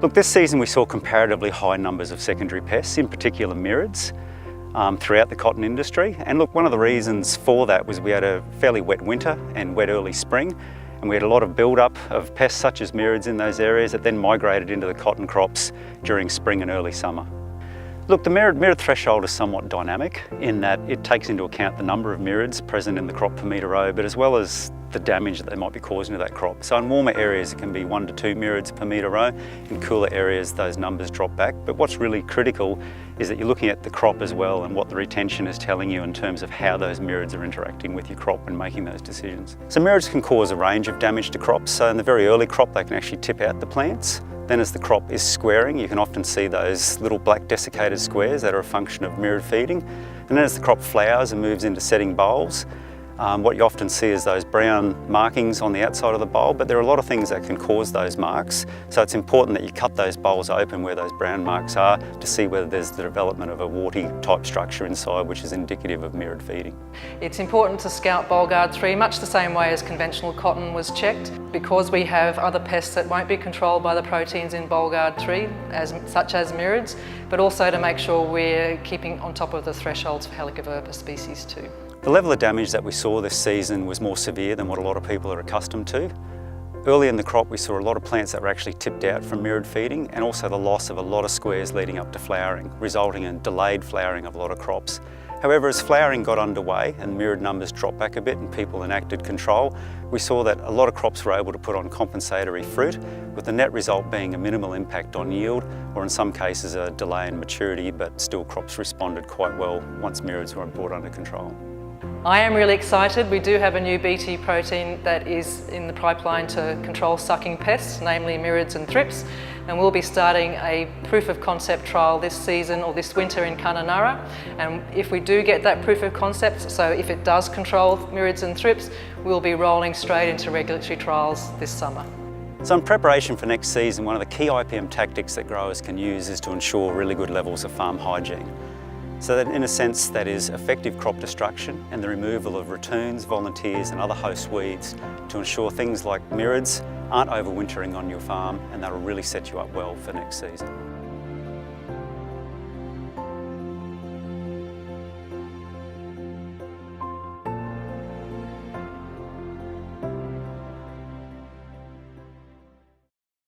Look, this season we saw comparatively high numbers of secondary pests, in particular mirids, throughout the cotton industry. And look, one of the reasons for that was we had a fairly wet winter and wet early spring, and we had a lot of build-up of pests such as mirids in those areas that then migrated into the cotton crops during spring and early summer. Look, the mirid threshold is somewhat dynamic in that it takes into account the number of mirids present in the crop per metre row, but as well as the damage that they might be causing to that crop. So in warmer areas it can be 1 to 2 mirids per metre row. In cooler areas those numbers drop back. But what's really critical is that you're looking at the crop as well and what the retention is telling you in terms of how those mirids are interacting with your crop and making those decisions. So mirids can cause a range of damage to crops. So in the very early crop they can actually tip out the plants. Then as the crop is squaring, you can often see those little black desiccated squares that are a function of mirid feeding. And then as the crop flowers and moves into setting bulbs, what you often see is those brown markings on the outside of the bulb, but there are a lot of things that can cause those marks. So it's important that you cut those bulbs open where those brown marks are to see whether there's the development of a warty type structure inside, which is indicative of mirid feeding. It's important to scout Bollgard 3 much the same way as conventional cotton was checked, because we have other pests that won't be controlled by the proteins in Bollgard 3, such as mirids, but also to make sure we're keeping on top of the thresholds for Helicobacter species too. The level of damage that we saw this season was more severe than what a lot of people are accustomed to. Early in the crop we saw a lot of plants that were actually tipped out from mirid feeding, and also the loss of a lot of squares leading up to flowering, resulting in delayed flowering of a lot of crops. However, as flowering got underway and mirid numbers dropped back a bit and people enacted control, we saw that a lot of crops were able to put on compensatory fruit, with the net result being a minimal impact on yield, or in some cases a delay in maturity, but still crops responded quite well once mirids were brought under control. I am really excited. We do have a new Bt protein that is in the pipeline to control sucking pests, namely mirids and thrips, and we'll be starting a proof of concept trial this season or this winter in Kununurra. And if we do get that proof of concept, so if it does control mirids and thrips, we'll be rolling straight into regulatory trials this summer. So in preparation for next season, one of the key IPM tactics that growers can use is to ensure really good levels of farm hygiene. So that in a sense that is effective crop destruction and the removal of ratoons, volunteers and other host weeds to ensure things like mirids aren't overwintering on your farm, and that'll really set you up well for next season.